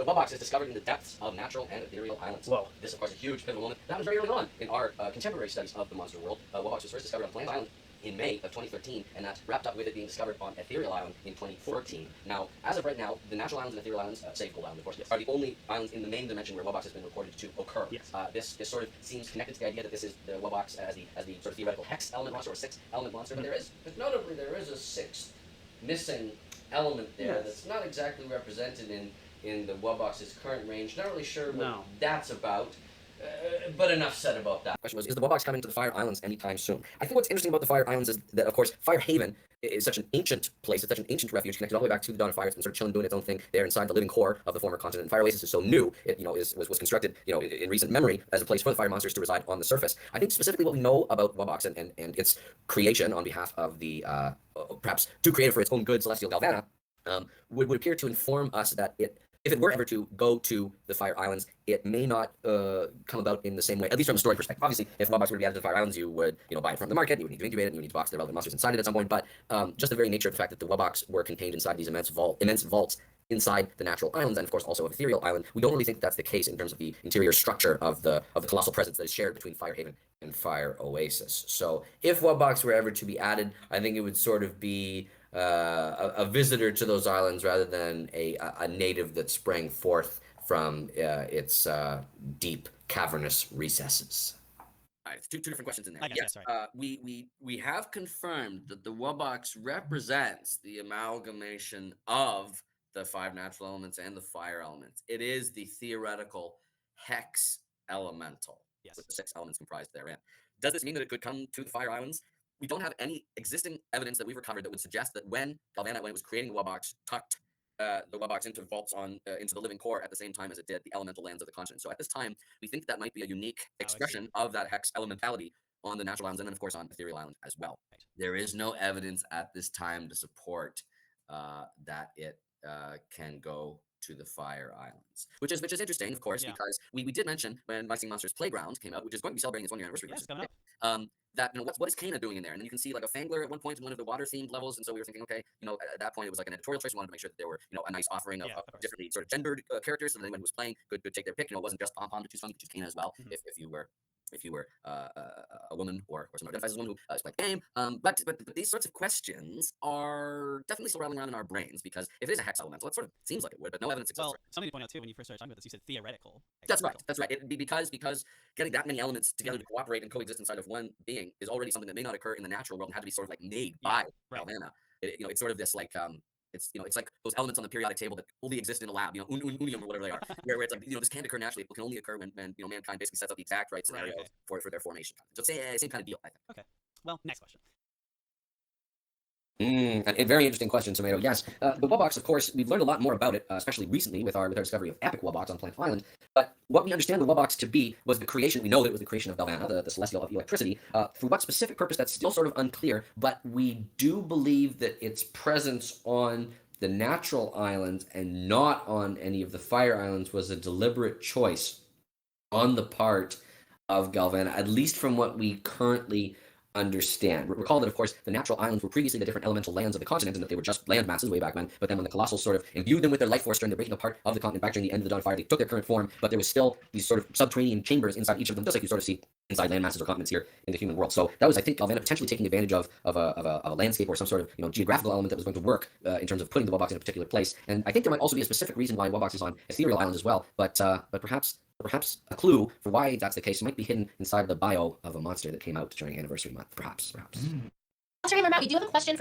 The Wubbox is discovered in the depths of natural and ethereal islands. Whoa. This, of course, a huge pivotal moment. That was very early on in our contemporary studies of the monster world. Wubbox was first discovered on Bland Island in May of 2013, and that wrapped up with it being discovered on Ethereal Island in 2014. Now, as of right now, the natural islands and ethereal islands, save Gold Island, of course, are the only islands in the main dimension where Wubbox has been reported to occur. Yes. This sort of seems connected to the idea that this is the Wubbox as the sort of theoretical hex element monster or sixth element monster, but notably there is a sixth missing element there that's not exactly represented in the Wubbox's current range. Not really sure what that's about. But enough said about that. The question was, is the Wubbox coming to the Fire Islands anytime soon? I think what's interesting about the Fire Islands is that, of course, Fire Haven is such an ancient place, it's such an ancient refuge connected all the way back to the dawn of fire. It's been sort of chilling, doing its own thing there inside the living core of the former continent. And Fire Oasis is so new, it was constructed in recent memory as a place for the fire monsters to reside on the surface. I think specifically what we know about Wubbox and its creation on behalf of the perhaps to create it for its own good celestial Galvana would appear to inform us that if it were ever to go to the Fire Islands, it may not come about in the same way, at least from a story perspective. Obviously, if Wubbox were to be added to the Fire Islands, you would buy it from the market, you would need to incubate it, and you would need to box the relevant monsters inside it at some point. But just the very nature of the fact that the Wubbox were contained inside these immense vaults inside the natural islands, and of course also of Ethereal Island, we don't really think that's the case in terms of the interior structure of the colossal presence that is shared between Fire Haven and Fire Oasis. So if Wubbox were ever to be added, I think it would sort of be a visitor to those islands rather than a native that sprang forth from its deep cavernous recesses. All right, it's two different questions in there. Yes, we have confirmed that the Wubbox represents the amalgamation of the five natural elements and the fire elements. It is the theoretical hex elemental, with the six elements comprised therein. Does this mean that it could come to the Fire Islands? We don't have any existing evidence that we've recovered that would suggest that when Galvana, when it was creating the Wubbox, tucked the Wubbox into vaults into the living core at the same time as it did the elemental lands of the continent. So at this time, we think that might be a unique expression of that hex elementality on the natural islands and then, of course, on Ethereal Island as well. Right. There is no evidence at this time to support that it can go to the Fire Islands, which is interesting, of course, because we did mention when My Singing Monsters Playground came out, which is going to be celebrating its 1-year anniversary. That what is Kana doing in there? And then you can see like a Fangler at one point in one of the water themed levels, and so we were thinking, okay, at that point it was like an editorial choice. We wanted to make sure that there were a nice offering of differently sort of gendered characters, so that anyone who was playing could take their pick. It wasn't just Pom Pom to choose from, you could choose Kana as well if you were a woman or someone identifies as a woman who is playing the game. But these sorts of questions are definitely still rattling around in our brains, because if it is a hex elemental, it sort of seems like it would, but no evidence exists. Well, something to point out too, when you first started talking about this, you said theoretical. That's right. It'd be because getting that many elements together to cooperate and coexist inside of one being is already something that may not occur in the natural world and had to be sort of like made by Galvana. It's sort of this like it's like those elements on the periodic table that only exist in a lab, unium or whatever they are, where it's like this can't occur naturally. It can only occur when mankind basically sets up the exact right scenario for their formation. So same kind of deal, I think. Okay. Well, next question. A very interesting question, Tomato. Yes, the Wubbox, of course, we've learned a lot more about it, especially recently with our discovery of Epic Wubbox on Planet Island. But what we understand the Wubbox to be was the creation. We know that it was the creation of Galvana, the celestial of electricity. For what specific purpose, that's still sort of unclear. But we do believe that its presence on the natural islands and not on any of the fire islands was a deliberate choice on the part of Galvana, at least from what we currently understand. Recall that, of course, the natural islands were previously the different elemental lands of the continent, and that they were just land masses way back when. But then when the Colossals sort of imbued them with their life force during the breaking apart of the continent back during the end of the Dawn of Fire, they took their current form, but there was still these sort of subterranean chambers inside each of them, just like you sort of see inside land masses or continents here in the human world. So that was, I think, Galvana potentially taking advantage of a landscape or some sort of geographical element that was going to work in terms of putting the Wubbox in a particular place. And I think there might also be a specific reason why Wubbox is on Ethereal Island as well. But perhaps a clue for why that's the case might be hidden inside the bio of a monster that came out during Anniversary Month. Perhaps. Monster Gamer Matt, we do have a question for